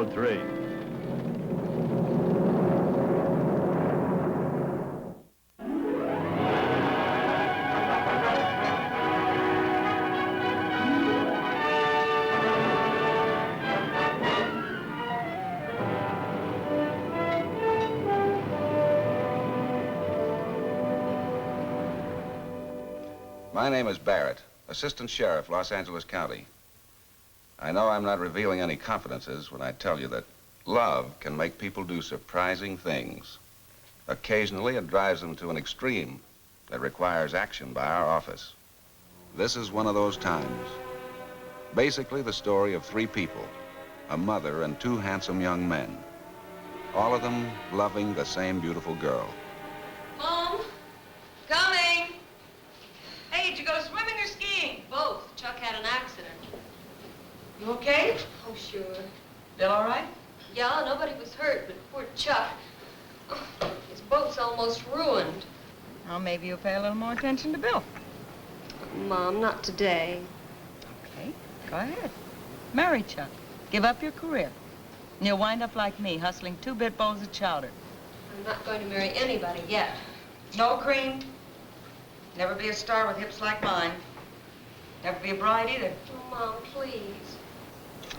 103. My name is Barrett, Assistant Sheriff, Los Angeles County. I know I'm not revealing any confidences when I tell you that love can make people do surprising things. Occasionally, it drives them to an extreme that requires action by our office. This is one of those times. Basically, the story of three people, a mother and two handsome young men, all of them loving the same beautiful girl. Mom, coming. Hey, did you go swimming or skiing? Both. Chuck had an accident. You okay? Oh, sure. Bill all right? Yeah, nobody was hurt, but poor Chuck. Oh, his boat's almost ruined. Well, maybe you'll pay a little more attention to Bill. Mom, not today. Okay, go ahead. Marry Chuck. Give up your career. And you'll wind up like me, hustling 2-bit bowls of chowder. I'm not going to marry anybody yet. No cream. Never be a star with hips like mine. Never be a bride either. Oh, Mom, please.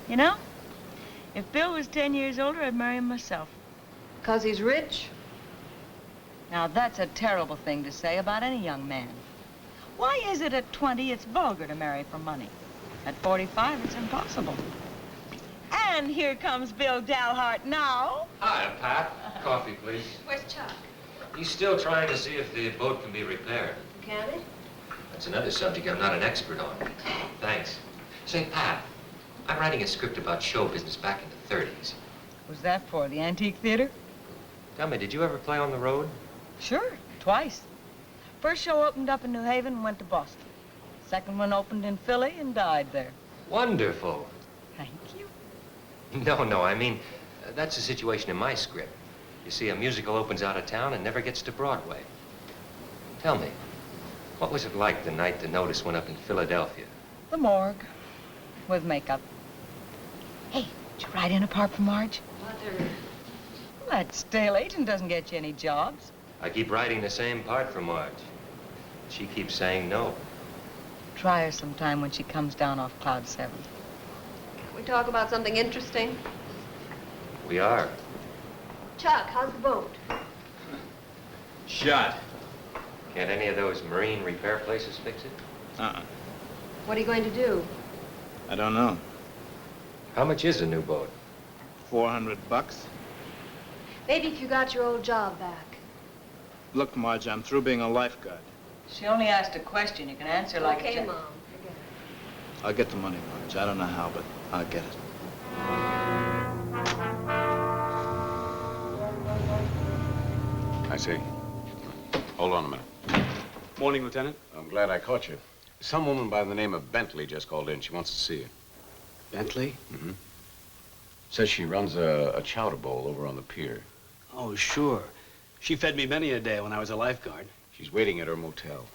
You know, if Bill was 10 years older, I'd marry him myself. 'Cause he's rich? Now, that's a terrible thing to say about any young man. Why is it at 20 it's vulgar to marry for money? At 45, it's impossible. And here comes Bill Dalhart now. Hi, Pat. Coffee, please. Where's Chuck? He's still trying to see if the boat can be repaired. Can it? That's another subject I'm not an expert on. Thanks. Say, Pat, I'm writing a script about show business back in the 30s. What's that for, the Antique Theater? Tell me, did you ever play on the road? Sure, twice. First show opened up in New Haven and went to Boston. Second one opened in Philly and died there. Wonderful. Thank you. No, I mean, that's the situation in my script. You see, a musical opens out of town and never gets to Broadway. Tell me, what was it like the night the notice went up in Philadelphia? The morgue, with makeup. Hey, did you write in a part for Marge? Mother. Well, that stale agent doesn't get you any jobs. I keep writing the same part for Marge. She keeps saying no. Try her sometime when she comes down off Cloud 7. Can we talk about something interesting? We are. Chuck, how's the boat? Shot. Can't any of those marine repair places fix it? What are you going to do? I don't know. How much is a new boat? $400. Maybe if you got your old job back. Look, Marge, I'm through being a lifeguard. She only asked a question. You can answer like okay, a... Mom. Forget it. I'll get the money, Marge. I don't know how, but I'll get it. I see. Hold on a minute. Morning, Lieutenant. I'm glad I caught you. Some woman by the name of Bentley just called in. She wants to see you. Bentley? Mm-hmm. Says she runs a chowder bowl over on the pier. Oh, sure. She fed me many a day when I was a lifeguard. She's waiting at her motel.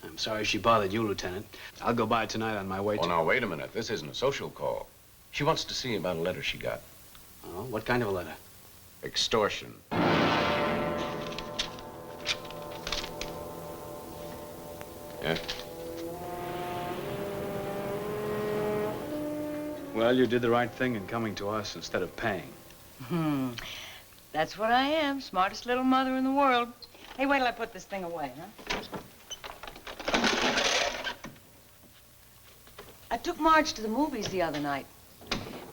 I'm sorry she bothered you, Lieutenant. I'll go by tonight on my way to... Oh, now, wait a minute. This isn't a social call. She wants to see you about a letter she got. Oh, what kind of a letter? Extortion. Yeah? Well, you did the right thing in coming to us instead of paying. That's what I am. Smartest little mother in the world. Hey, wait till I put this thing away, huh? I took Marge to the movies the other night.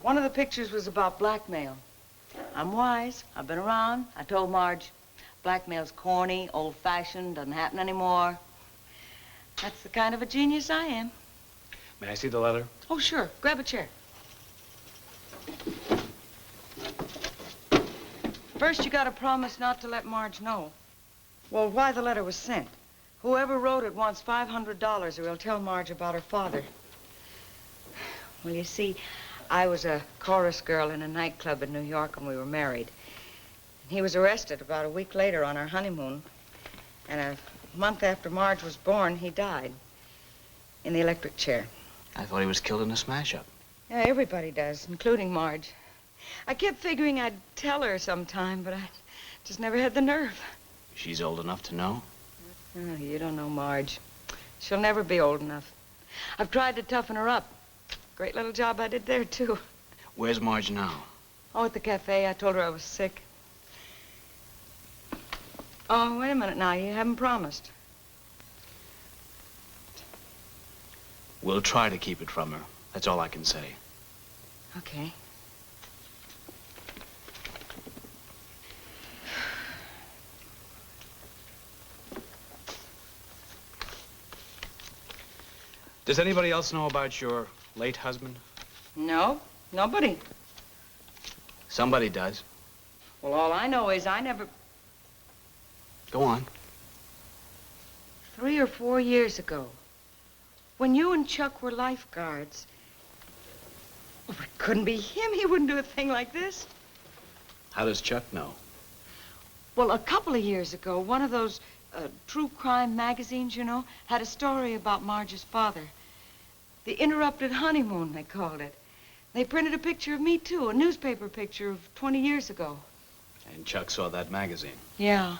One of the pictures was about blackmail. I'm wise. I've been around. I told Marge, blackmail's corny, old-fashioned, doesn't happen anymore. That's the kind of a genius I am. May I see the letter? Oh, sure. Grab a chair. First, you gotta promise not to let Marge know. Well, why the letter was sent. Whoever wrote it wants $500 or he'll tell Marge about her father. Well, you see, I was a chorus girl in a nightclub in New York when we were married. He was arrested about a week later on our honeymoon. And a month after Marge was born, he died in the electric chair. I thought he was killed in a smash-up. Yeah, everybody does, including Marge. I kept figuring I'd tell her sometime, but I just never had the nerve. She's old enough to know. Oh, you don't know Marge. She'll never be old enough. I've tried to toughen her up. Great little job I did there, too. Where's Marge now? Oh, at the cafe. I told her I was sick. Oh, wait a minute now. You haven't promised. We'll try to keep it from her. That's all I can say. Okay. Does anybody else know about your late husband? No, nobody. Somebody does. Well, all I know is I never... Go on. 3 or 4 years ago, when you and Chuck were lifeguards, oh, it couldn't be him. He wouldn't do a thing like this. How does Chuck know? Well, a couple of years ago, one of those true crime magazines, you know, had a story about Marge's father. The Interrupted Honeymoon, they called it. They printed a picture of me, too, a newspaper picture of 20 years ago. And Chuck saw that magazine. Yeah.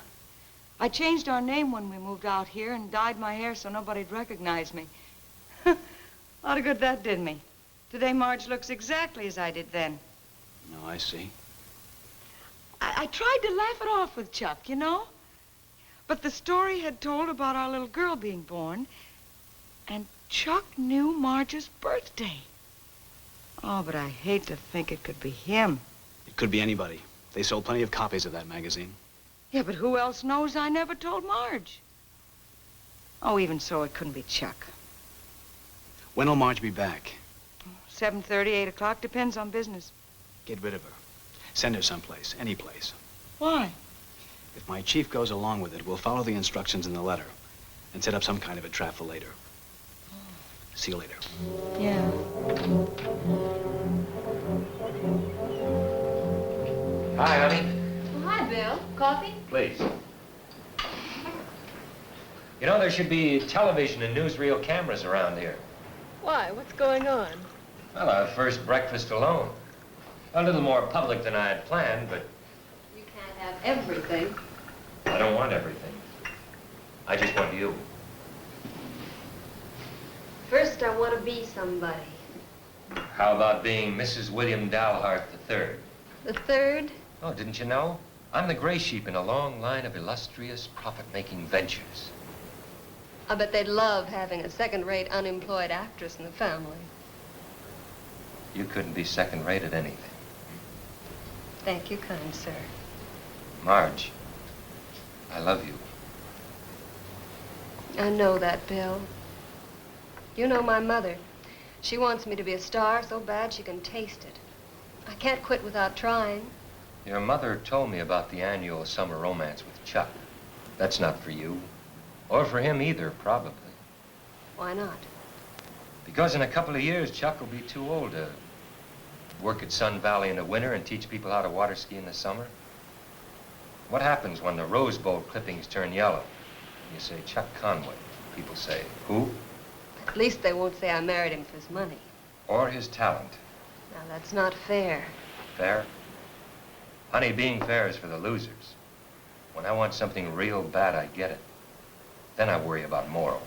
I changed our name when we moved out here and dyed my hair so nobody'd recognize me. A lot of good that did me. Today, Marge looks exactly as I did then. No, I see. I tried to laugh it off with Chuck, you know? But the story had told about our little girl being born, and Chuck knew Marge's birthday. Oh, but I hate to think it could be him. It could be anybody. They sold plenty of copies of that magazine. Yeah, but who else knows I never told Marge? Oh, even so, it couldn't be Chuck. When'll Marge be back? 7:30, 8 o'clock, depends on business. Get rid of her. Send her someplace, any place. Why? If my chief goes along with it, we'll follow the instructions in the letter and set up some kind of a trap for later. See you later. Yeah. Hi, honey. Well, hi, Bill. Coffee? Please. You know, there should be television and newsreel cameras around here. Why? What's going on? Well, our first breakfast alone. A little more public than I had planned, but You can't have everything. I don't want everything. I just want you. First, I want to be somebody. How about being Mrs. William Dalhart III? The third? Oh, didn't you know? I'm the gray sheep in a long line of illustrious profit-making ventures. I bet they'd love having a second-rate unemployed actress in the family. You couldn't be second-rate at anything. Thank you, kind sir. Marge, I love you. I know that, Bill. You know my mother. She wants me to be a star so bad she can taste it. I can't quit without trying. Your mother told me about the annual summer romance with Chuck. That's not for you. Or for him either, probably. Why not? Because in a couple of years, Chuck will be too old to work at Sun Valley in the winter and teach people how to water ski in the summer. What happens when the Rose Bowl clippings turn yellow? You say, Chuck Conway. People say, who? At least they won't say I married him for his money. Or his talent. Now, that's not fair. Fair? Honey, being fair is for the losers. When I want something real bad, I get it. Then I worry about morals.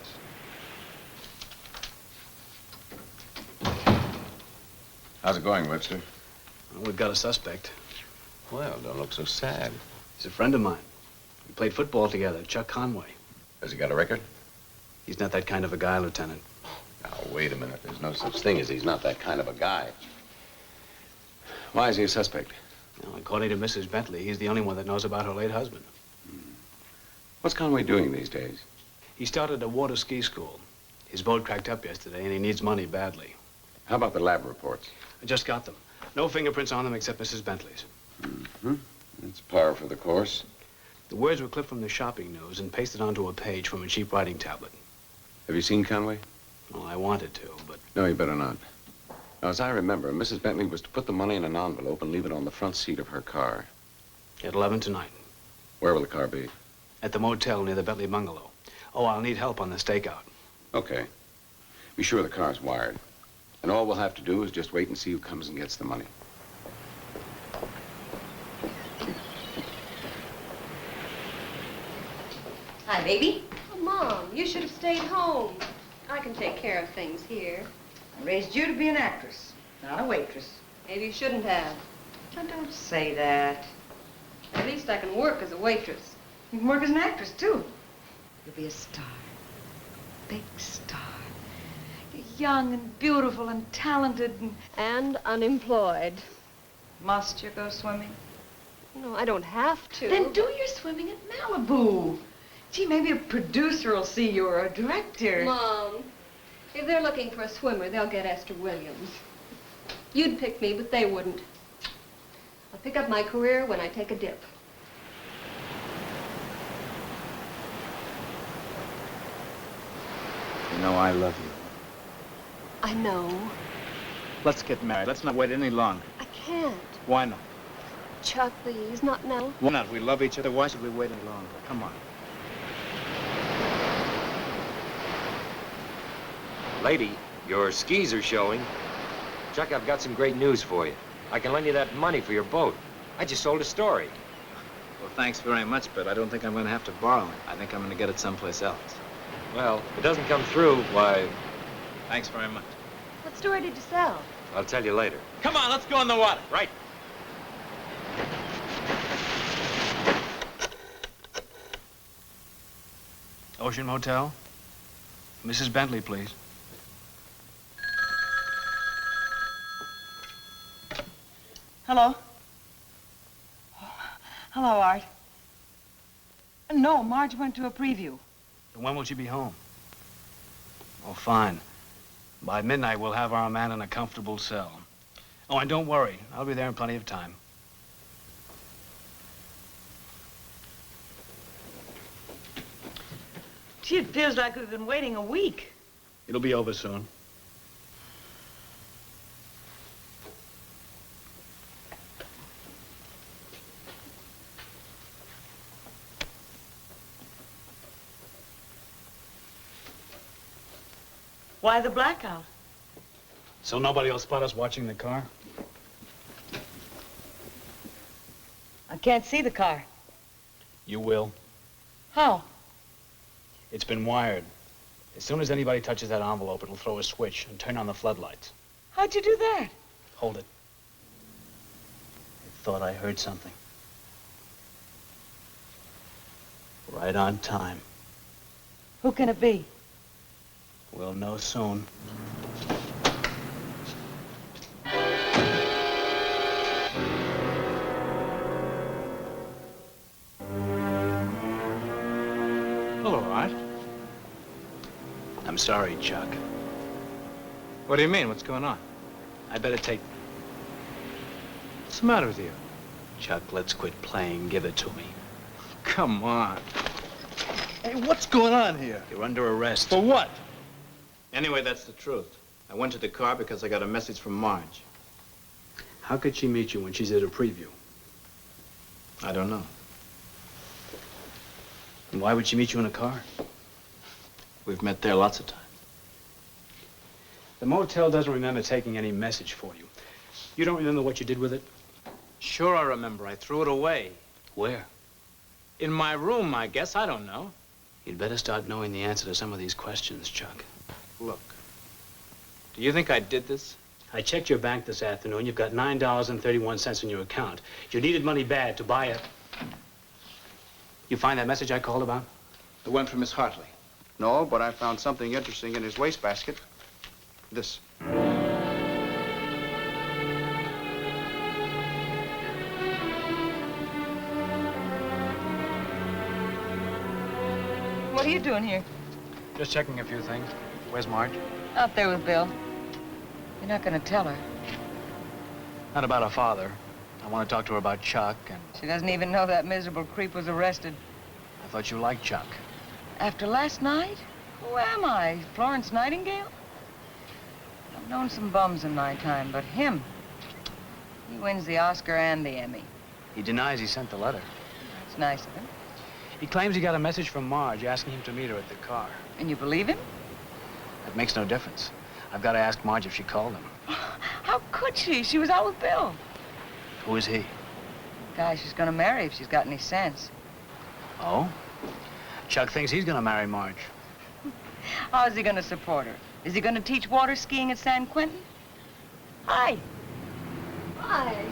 How's it going, Webster? Well, we've got a suspect. Well, don't look so sad. He's a friend of mine. We played football together, Chuck Conway. Has he got a record? He's not that kind of a guy, Lieutenant. Now, wait a minute. There's no such thing as he's not that kind of a guy. Why is he a suspect? Well, according to Mrs. Bentley, he's the only one that knows about her late husband. What's Conway doing these days? He started a water ski school. His boat cracked up yesterday, and he needs money badly. How about the lab reports? I just got them. No fingerprints on them except Mrs. Bentley's. Mm-hmm. That's par for the course. The words were clipped from the shopping news and pasted onto a page from a cheap writing tablet. Have you seen Conway? Well, I wanted to, but... No, you better not. Now, as I remember, Mrs. Bentley was to put the money in an envelope and leave it on the front seat of her car. At 11 tonight. Where will the car be? At the motel near the Bentley bungalow. Oh, I'll need help on the stakeout. Okay. Be sure the car's wired. And all we'll have to do is just wait and see who comes and gets the money. Hi, baby. Oh, Mom, you should have stayed home. I can take care of things here. I raised you to be an actress, not a waitress. Maybe you shouldn't have. Now, don't say that. At least I can work as a waitress. You can work as an actress, too. You'll be a star. Big star. You're young and beautiful and talented and... And unemployed. Must you go swimming? No, I don't have to. Then do your swimming at Malibu. Gee, maybe a producer will see you or a director. Mom, if they're looking for a swimmer, they'll get Esther Williams. You'd pick me, but they wouldn't. I'll pick up my career when I take a dip. You know I love you. I know. Let's get married. Let's not wait any longer. I can't. Why not? Chuck, please, not now. Why not? We love each other. Why should we wait any longer? Come on. Lady, your skis are showing. Chuck, I've got some great news for you. I can lend you that money for your boat. I just sold a story. Well, thanks very much, but I don't think I'm going to have to borrow it. I think I'm going to get it someplace else. Well, if it doesn't come through, why, Thanks very much. What story did you sell? I'll tell you later. Come on, let's go in the water. Right. Ocean Motel? Mrs. Bentley, please. Hello? Hello, Art. No, Marge went to a preview. When will she be home? Oh, fine. By midnight, we'll have our man in a comfortable cell. Oh, and don't worry. I'll be there in plenty of time. Gee, it feels like we've been waiting a week. It'll be over soon. Why the blackout? So nobody will spot us watching the car? I can't see the car. You will. How? It's been wired. As soon as anybody touches that envelope, it'll throw a switch and turn on the floodlights. How'd you do that? Hold it. I thought I heard something. Right on time. Who can it be? We'll know soon. Hello, Art. I'm sorry, Chuck. What do you mean? What's going on? I better take... What's the matter with you? Chuck, let's quit playing. Give it to me. Come on. Hey, what's going on here? You're under arrest. For what? Anyway, that's the truth. I went to the car because I got a message from Marge. How could she meet you when she's at a preview? I don't know. And why would she meet you in a car? We've met there lots of times. The motel doesn't remember taking any message for you. You don't remember what you did with it? Sure I remember. I threw it away. Where? In my room, I guess. I don't know. You'd better start knowing the answer to some of these questions, Chuck. Look, do you think I did this? I checked your bank this afternoon. You've got $9.31 in your account. You needed money bad to buy a... You find that message I called about? It went from Miss Hartley. No, but I found something interesting in his wastebasket. This. What are you doing here? Just checking a few things. Where's Marge? Out there with Bill. You're not gonna tell her. Not about her father. I want to talk to her about Chuck, and She doesn't even know that miserable creep was arrested. I thought you liked Chuck. After last night? Who am I? Florence Nightingale? I've known some bums in my time, but him, he wins the Oscar and the Emmy. He denies he sent the letter. That's nice of him. He claims he got a message from Marge asking him to meet her at the car. And you believe him? That makes no difference. I've got to ask Marge if she called him. How could she? She was out with Bill. Who is he? The guy she's gonna marry if she's got any sense. Oh? Chuck thinks he's gonna marry Marge. How's he gonna support her? Is he gonna teach water skiing at San Quentin? Hi. Hi.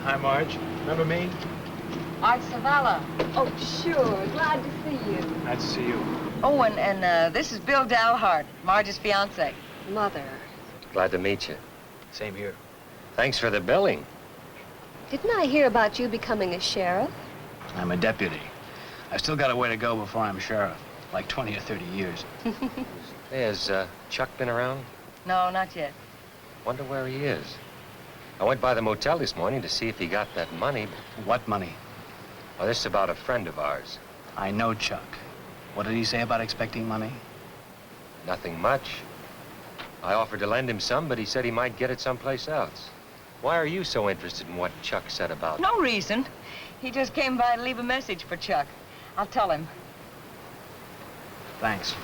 Hi, Marge. Remember me? Art Savala. Oh, sure. Glad to see you. Nice to see you. Oh, and this is Bill Dalhart, Marge's fiance. Mother. Glad to meet you. Same here. Thanks for the billing. Didn't I hear about you becoming a sheriff? I'm a deputy. I still got a way to go before I'm sheriff. Like 20 or 30 years. Hey, has Chuck been around? No, not yet. Wonder where he is. I went by the motel this morning to see if he got that money. What money? Well, this is about a friend of ours. I know Chuck. What did he say about expecting money? Nothing much. I offered to lend him some, but he said he might get it someplace else. Why are you so interested in what Chuck said about it? No reason. He just came by to leave a message for Chuck. I'll tell him. Thanks.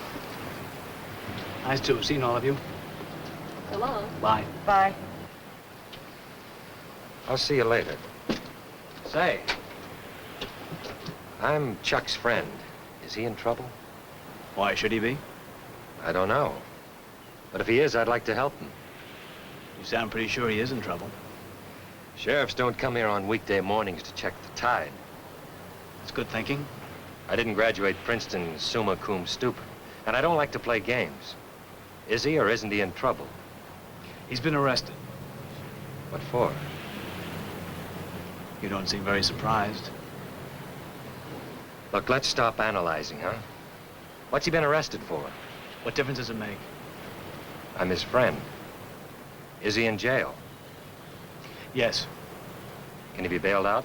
Nice to have seen all of you. So long. Bye. Bye. I'll see you later. Say, I'm Chuck's friend. Is he in trouble? why should he be? I don't know. But if he is, I'd like to help him. You sound pretty sure he is in trouble. Sheriffs don't come here on weekday mornings to check the tide. It's good thinking. I didn't graduate Princeton summa cum stupid, and I don't like to play games. Is he or isn't he in trouble? He's been arrested. What for? You don't seem very surprised. Look, let's stop analyzing, huh? What's he been arrested for? What difference does it make? I'm his friend. Is he in jail? Yes. Can he be bailed out?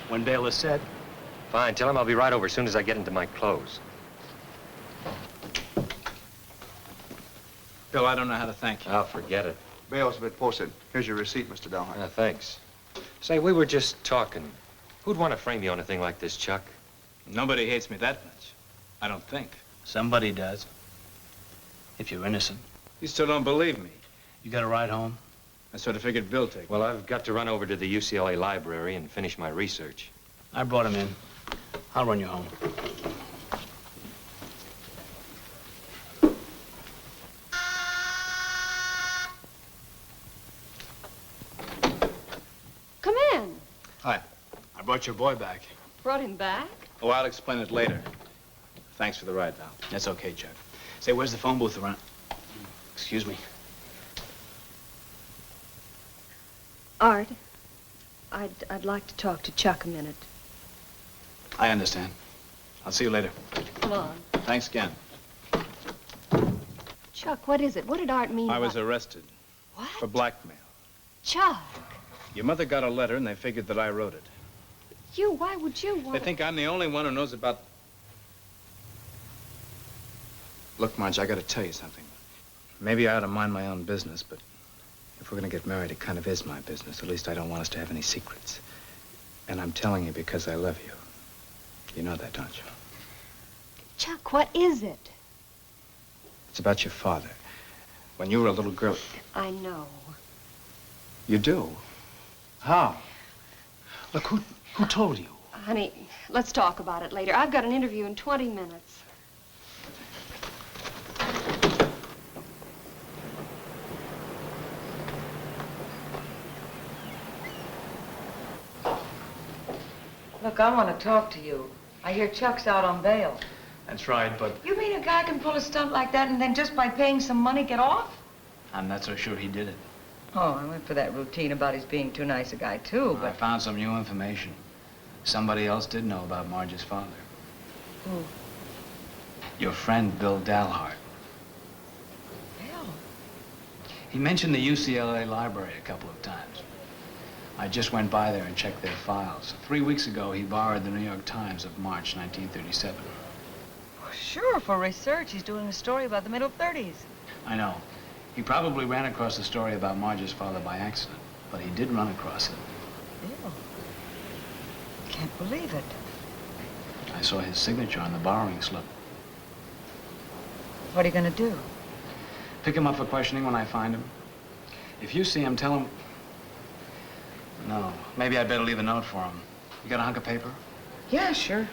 When bail is set, Fine, tell him I'll be right over as soon as I get into my clothes. Bill, I don't know how to thank you. Oh, forget it. Bail's been posted. Here's your receipt, Mr. Dalhart. Thanks. Say, we were just talking. Who'd want to frame you on a thing like this, Chuck? Nobody hates me that much. I don't think. somebody does. If you're innocent. You still don't believe me. You got a ride home? I sort of figured Bill take. Well, I've got to run over to the UCLA library and finish my research. I brought him in. I'll run you home. Come in. Hi. I brought your boy back. Brought him back? Oh, I'll explain it later. Thanks for the ride, Val. That's okay, Chuck. Say, where's the phone booth around? Excuse me. Art, I'd like to talk to Chuck a minute. I understand. I'll see you later. Come on. Thanks again. Chuck, what is it? What did Art mean I was by... arrested What? for blackmail. Chuck, Your mother got a letter and they figured that I wrote it. why would you want... They think I'm the only one who knows about... Look, Marge, I gotta tell you something. Maybe I ought to mind my own business, but if we're gonna get married, it kind of is my business. At least I don't want us to have any secrets. And I'm telling you because I love you. You know that, don't you? Chuck, what is it? It's about your father. When you were a little girl... I know. You do? How? Look, who told you? Honey, let's talk about it later. I've got an interview in 20 minutes. Look, I want to talk to you. I hear Chuck's out on bail. That's right, but You mean a guy can pull a stunt like that and then just by paying some money get off? I'm not so sure he did it. Oh, I went for that routine about his being too nice a guy, too, I but... found some new information. Somebody else did know about Marge's father. Who? Your friend, Bill Dalhart. Bill? He mentioned the UCLA library a couple of times. I just went by there and checked their files. 3 weeks ago, he borrowed the New York Times of March 1937. Well, sure, for research. He's doing a story about the middle 30s. I know. He probably ran across the story about Marge's father by accident, but he did run across it. Bill. Can't believe it. I saw his signature on the borrowing slip. What are you going to do? Pick him up for questioning when I find him. If you see him, tell him... No, maybe I'd better leave a note for him. You got a hunk of paper? Yeah, sure.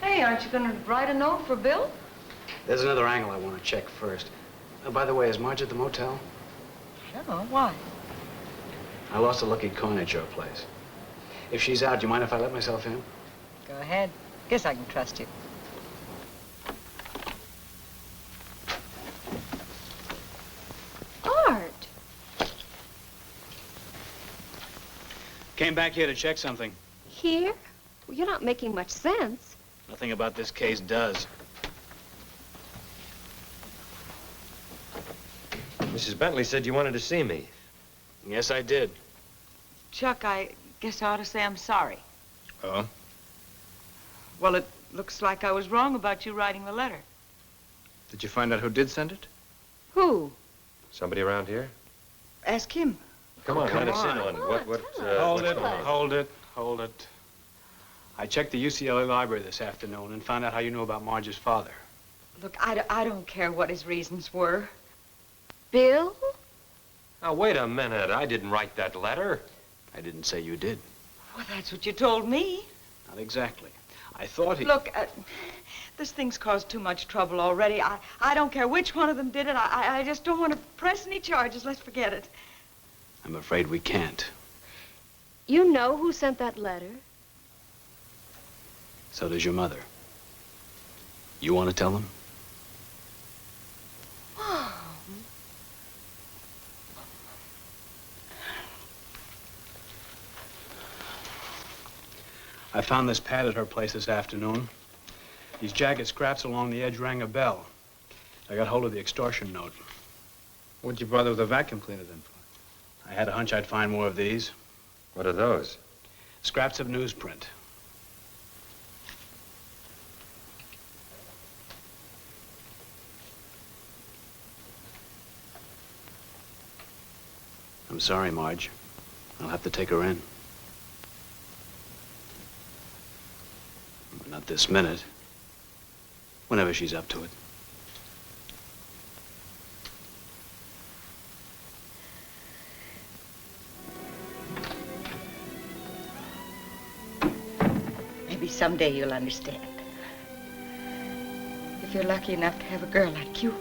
Hey, aren't you going to write a note for Bill? There's another angle I want to check first. By the way, is Marge at the motel? No, why? I lost a lucky coin at your place. If she's out, do you mind if I let myself in? Go ahead. Guess I can trust you. Art! Came back here to check something. Here? Well, you're not making much sense. Nothing about this case does. Mrs. Bentley said you wanted to see me. Yes, I did. Chuck, I guess I ought to say I'm sorry. Oh? Well, it looks like I was wrong about you writing the letter. Did you find out who did send it? Who? Somebody around here? Ask him. Come on, come let us in on. on Come what, on, what, tell us. Hold what's it, going on. hold it. I checked the UCLA library this afternoon and found out how you knew about Marge's father. Look, I don't care what his reasons were. Bill? Now, wait a minute. I didn't write that letter. I didn't say you did. Well, that's what you told me. Not exactly. I thought he... Look, this thing's caused too much trouble already. I don't care which one of them did it. I just don't want to press any charges. Let's forget it. I'm afraid we can't. You know who sent that letter? So does your mother. You want to tell them? I found this pad at her place this afternoon. These jagged scraps along the edge rang a bell. I got hold of the extortion note. What'd you bother with a vacuum cleaner then for? I had a hunch I'd find more of these. What are those? Scraps of newsprint. I'm sorry, Marge. I'll have to take her in. But not this minute. Whenever she's up to it. Maybe someday you'll understand. If you're lucky enough to have a girl like you.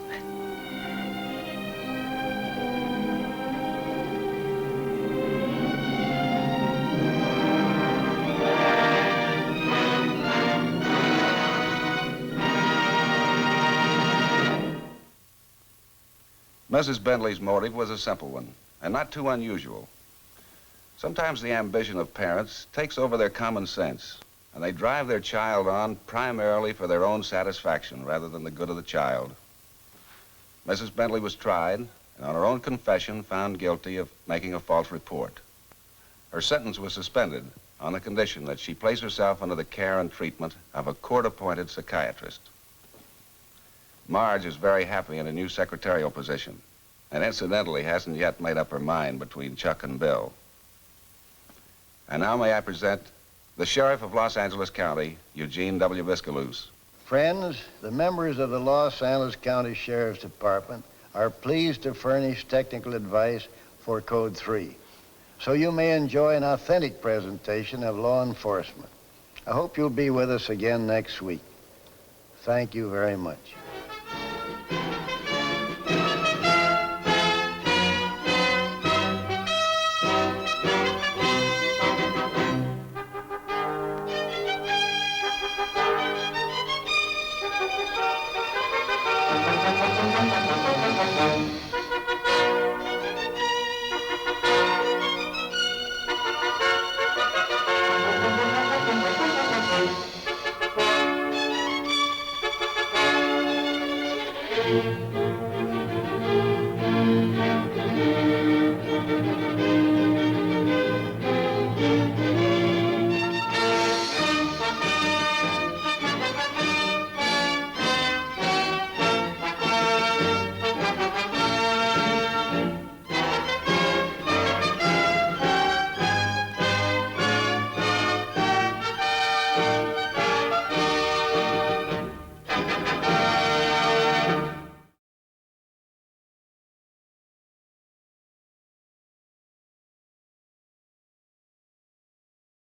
Mrs. Bentley's motive was a simple one, and not too unusual. Sometimes the ambition of parents takes over their common sense, and they drive their child on primarily for their own satisfaction rather than the good of the child. Mrs. Bentley was tried, and on her own confession found guilty of making a false report. Her sentence was suspended on the condition that she place herself under the care and treatment of a court-appointed psychiatrist. Marge is very happy in a new secretarial position, and incidentally hasn't yet made up her mind between Chuck and Bill. And now may I present the Sheriff of Los Angeles County, Eugene W. Viscaloose. Friends, the members of the Los Angeles County Sheriff's Department are pleased to furnish technical advice for Code 3, so you may enjoy an authentic presentation of law enforcement. I hope you'll be with us again next week. Thank you very much.